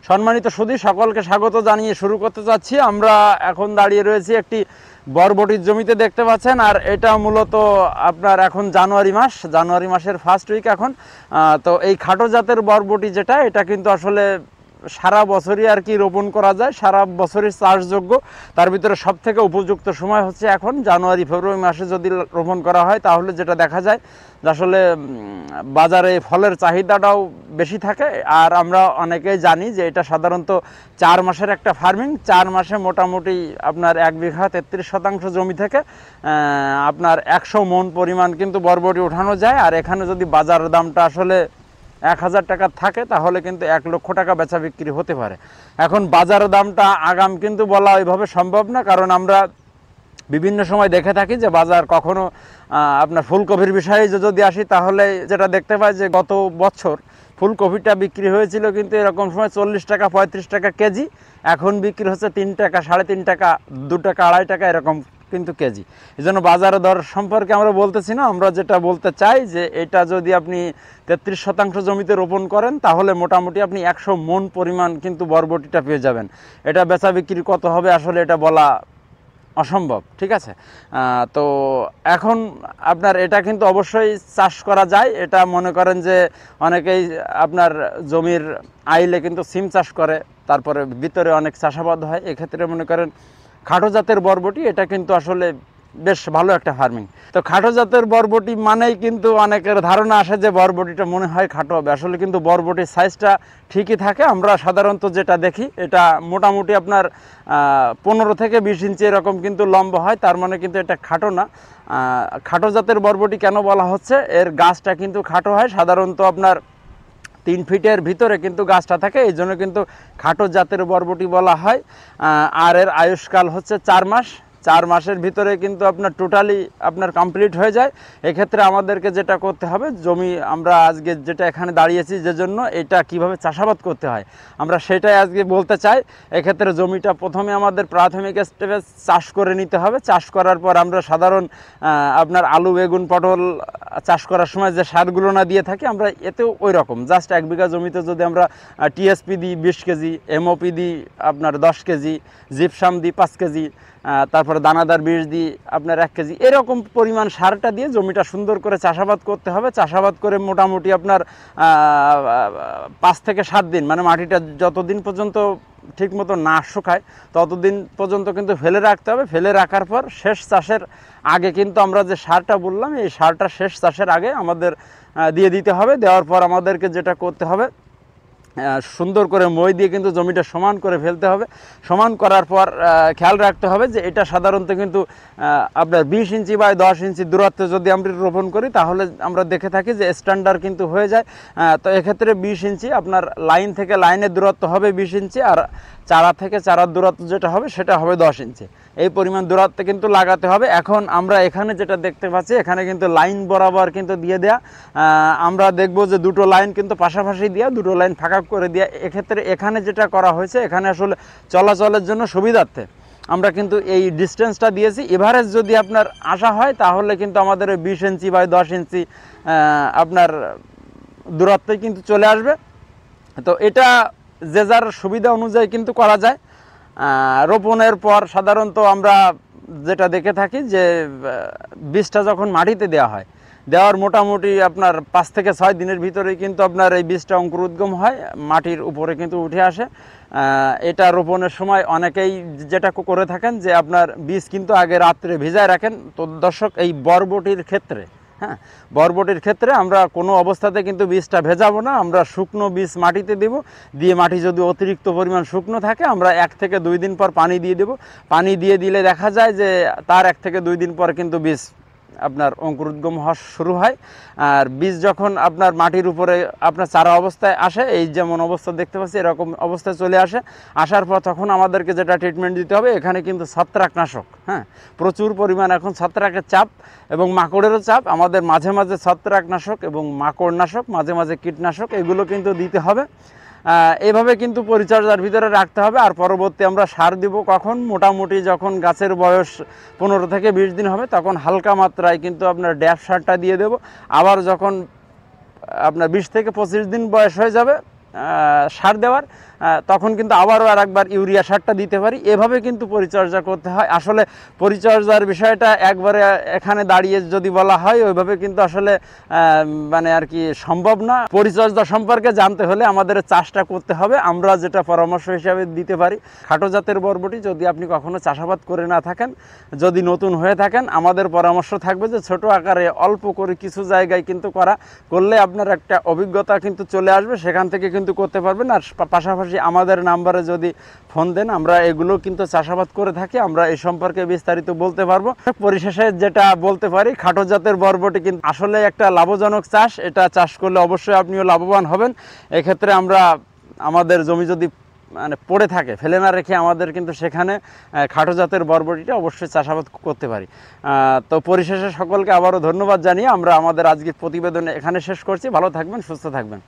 সম্মানিত সুধী, সকলকে স্বাগত জানিয়ে শুরু করতে চাচ্ছি। আমরা এখন দাঁড়িয়ে রয়েছি একটি বরবটির জমিতে, দেখতে পাচ্ছেন। আর এটা মূলত আপনার এখন জানুয়ারি মাসের ফার্স্ট উইক এখন। তো এই খাটো জাতের বরবটি যেটা, এটা কিন্তু আসলে সারা বছরই আর কি রোপণ করা যায়, সারা বছরই চাষযোগ্য। তার ভিতরে সব থেকে উপযুক্ত সময় হচ্ছে এখন জানুয়ারি ফেব্রুয়ারি মাসে যদি রোপণ করা হয়, তাহলে যেটা দেখা যায় যে আসলে বাজারে ফলের চাহিদাটাও বেশি থাকে। আর আমরা অনেকেই জানি যে এটা সাধারণত 4 মাসের একটা ফার্মিং। 4 মাসে মোটামুটি আপনার 1 বিঘা 33% জমি থেকে আপনার 100 মণ পরিমাণ কিন্তু বরবটি ওঠানো যায়। আর এখানে যদি বাজার দামটা আসলে 1000 টাকা থাকে, তাহলে কিন্তু 1 লক্ষ টাকা বেচা বিক্রি হতে পারে। এখন বাজার দামটা আগাম কিন্তু বলা ওইভাবে সম্ভব না, কারণ আমরা বিভিন্ন সময় দেখে থাকি যে বাজার কখনো আপনার ফুলকপির বিষয়ে যদি আসি, তাহলে যেটা দেখতে পাই যে গত বছর ফুলকপিটা বিক্রি হয়েছিল কিন্তু এরকম সময় 40 টাকা 35 টাকা কেজি, এখন বিক্রি হচ্ছে 3 টাকা 3.5 টাকা 2 টাকা 2.5 টাকা এরকম কিন্তু কেজি। এই জন্য বাজার দর সম্পর্কে আমরা বলতেছি না, আমরা যেটা বলতে চাই যে এটা যদি আপনি 33% জমিতে রোপণ করেন, তাহলে মোটামুটি আপনি 100 মণ পরিমাণ কিন্তু বরবটিটা পেয়ে যাবেন। এটা বেচা বিক্রি কত হবে আসলে এটা বলা অসম্ভব, ঠিক আছে। তো এখন আপনার এটা কিন্তু অবশ্যই চাষ করা যায়। এটা মনে করেন যে অনেকেই আপনার জমির আইলে কিন্তু সিম চাষ করে, তারপরে ভিতরে অনেক চাষাবাদ হয়। এক্ষেত্রে মনে করেন খাটো জাতের বরবটি এটা কিন্তু আসলে বেশ ভালো একটা ফার্মিং। তো খাটো জাতের বরবটি মানেই কিন্তু অনেকের ধারণা আসে যে বরবটিটা মনে হয় খাটো হবে, আসলে কিন্তু বরবটির সাইজটা ঠিকই থাকে। আমরা সাধারণত যেটা দেখি এটা মোটামুটি আপনার 15 থেকে 20 ইঞ্চি এরকম কিন্তু লম্বা হয়, তার মানে কিন্তু এটা খাটো না। খাটো জাতের বরবটি কেন বলা হচ্ছে, এর গাছটা কিন্তু খাটো হয়, সাধারণত আপনার 3 ফিটের ভিতরে কিন্তু গাছটা থাকে, এই জন্য কিন্তু খাটো জাতের বরবটি বলা হয়। আর এর আয়ুষ্কাল হচ্ছে 4 মাস। 4 মাসের ভিতরে কিন্তু আপনার টোটালি আপনার কমপ্লিট হয়ে যায়। এক্ষেত্রে আমাদেরকে যেটা করতে হবে, জমি আমরা আজকে যেটা এখানে দাঁড়িয়েছি যে জন্য, এটা কিভাবে চাষাবাদ করতে হয় আমরা সেটাই আজকে বলতে চাই। এক্ষেত্রে জমিটা প্রথমে আমাদের প্রাথমিক স্টেপে চাষ করে নিতে হবে। চাষ করার পর আমরা সাধারণ আপনার আলু বেগুন পটল চাষ করার সময় যে সারগুলো না দিয়ে থাকি, আমরা এতেও ওই রকম জাস্ট 1 বিঘা জমিতে যদি আমরা টিএসপি দিই 20 কেজি, এমওপি দিই আপনার 10 কেজি, জিপসাম দিই 5 কেজি, তারপরে দানাদার বীজ দিই আপনার 1 কেজি, এরকম পরিমাণ সারটা দিয়ে জমিটা সুন্দর করে চাষাবাদ করতে হবে। চাষাবাদ করে মোটামুটি আপনার 5 থেকে 7 দিন, মানে মাটিটা যতদিন পর্যন্ত ঠিকমতো না শুকায় ততদিন পর্যন্ত কিন্তু ফেলে রাখতে হবে। ফেলে রাখার পর শেষ চাষের আগে কিন্তু আমরা যে সারটা বললাম, এই সারটা শেষ চাষের আগে আমাদের দিয়ে দিতে হবে। দেওয়ার পর আমাদেরকে যেটা করতে হবে, সুন্দর করে মই দিয়ে কিন্তু জমিটা সমান করে ফেলতে হবে। সমান করার পর খেয়াল রাখতে হবে যে এটা সাধারণত কিন্তু আপনার 20 ইঞ্চি বা 10 ইঞ্চি দূরত্বে যদি আমরা রোপণ করি, তাহলে আমরা দেখে থাকি যে স্ট্যান্ডার্ড কিন্তু হয়ে যায়। তো এক্ষেত্রে 20 ইঞ্চি আপনার লাইন থেকে লাইনের দূরত্ব হবে 20 ইঞ্চি, আর চারা থেকে চারার দূরত্ব যেটা হবে সেটা হবে 10 ইঞ্চি। এই পরিমাণ দূরত্বে কিন্তু লাগাতে হবে। এখন আমরা এখানে যেটা দেখতে পাচ্ছি, এখানে কিন্তু লাইন বরাবর কিন্তু দিয়ে দেয়া, আমরা দেখব যে 2টো লাইন কিন্তু পাশাপাশি দেওয়া, 2টো লাইন ফাঁকা করে দেওয়া। এক্ষেত্রে এখানে যেটা করা হয়েছে, এখানে আসলে চলাচলের জন্য সুবিধার্থে আমরা কিন্তু এই ডিস্টেন্সটা দিয়েছি। এভারেজ যদি আপনার আসা হয়, তাহলে কিন্তু আমাদের 20 ইঞ্চি বা 10 ইঞ্চি আপনার দূরত্বে কিন্তু চলে আসবে। তো এটা যে যার সুবিধা অনুযায়ী কিন্তু করা যায়। রোপণের পর সাধারণত আমরা যেটা দেখে থাকি যে বীজটা যখন মাটিতে দেওয়া হয়, দেওয়ার মোটামুটি আপনার 5 থেকে 6 দিনের ভিতরেই কিন্তু আপনার এই বীজটা অঙ্কুরোদ্গম হয়, মাটির উপরে কিন্তু উঠে আসে। এটা রোপণের সময় অনেকেই যেটা করে থাকেন যে আপনার বীজ কিন্তু আগে রাত্রে ভিজায় রাখেন। তো দর্শক, এই বরবটির ক্ষেত্রে বরবটির ক্ষেত্রে আমরা কোনো অবস্থাতে কিন্তু বীজটা ভেজাবো না, আমরা শুকনো বীজ মাটিতে দেব। দিয়ে মাটি যদি অতিরিক্ত পরিমাণ শুকনো থাকে, আমরা 1 থেকে 2 দিন পর পানি দিয়ে দেব। পানি দিয়ে দিলে দেখা যায় যে তার 1 থেকে 2 দিন পর কিন্তু বীজ আপনার অঙ্কুরোদ্গম হওয়া শুরু হয়। আর বীজ যখন আপনার মাটির উপরে আপনার চারা অবস্থায় আসে, এই যেমন অবস্থা দেখতে পাচ্ছি এরকম অবস্থায় চলে আসে, আসার পর তখন আমাদেরকে যেটা ট্রিটমেন্ট দিতে হবে, এখানে কিন্তু ছত্রাকনাশক, প্রচুর পরিমাণ এখন ছত্রাকের চাপ এবং মাকড়েরও চাপ। আমাদের মাঝে মাঝে ছত্রাকনাশক এবং মাকড়নাশক, মাঝে মাঝে কীটনাশক, এগুলো কিন্তু দিতে হবে। এইভাবে কিন্তু পরিচর্যার ভিতরে রাখতে হবে। আর পরবর্তী আমরা সার দিব কখন, মোটামুটি যখন গাছের বয়স 15 থেকে 20 দিন হবে, তখন হালকা মাত্রায় কিন্তু আপনার ড্যাপ সারটা দিয়ে দেব। আবার যখন আপনার 20 থেকে 25 দিন বয়স হয়ে যাবে সার দেওয়ার, তখন কিন্তু আবারও আরেকবার ইউরিয়া সারটা দিতে পারি। এভাবে কিন্তু পরিচর্যা করতে হয়। আসলে পরিচর্যার বিষয়টা একবারে এখানে দাঁড়িয়ে যদি বলা হয় ওইভাবে কিন্তু আসলে মানে আর কি সম্ভব না। পরিচর্যা সম্পর্কে জানতে হলে আমাদের চাষটা করতে হবে। আমরা যেটা পরামর্শ হিসাবে দিতে পারি, খাটো জাতের বরবটি যদি আপনি কখনো চাষাবাদ করে না থাকেন, যদি নতুন হয়ে থাকেন, আমাদের পরামর্শ থাকবে যে ছোট আকারে অল্প করে কিছু জায়গায় কিন্তু করলে আপনার একটা অভিজ্ঞতা কিন্তু চলে আসবে, সেখান থেকে কিন্তু করতে পারবেন। আর পাশাপাশি আমাদের নাম্বারে যদি ফোন দেন, আমরা এগুলো কিন্তু চাষাবাদ করে থাকি, আমরা এই সম্পর্কে বিস্তারিত বলতে পারবো। পরিশেষে যেটা বলতে পারি, খাটো জাতের বরবটি কিন্তু আসলে একটা লাভজনক চাষ। এটা চাষ করলে অবশ্যই আপনিও লাভবান হবেন। এক্ষেত্রে আমরা আমাদের জমি যদি মানে পড়ে থাকে, ফেলে না রেখে আমাদের কিন্তু সেখানে খাটো জাতের বরবটিটা অবশ্যই চাষাবাদ করতে পারি। তো পরিশেষে সকলকে আবারও ধন্যবাদ জানিয়ে আমরা আমাদের আজকের প্রতিবেদন এখানে শেষ করছি। ভালো থাকবেন, সুস্থ থাকবেন।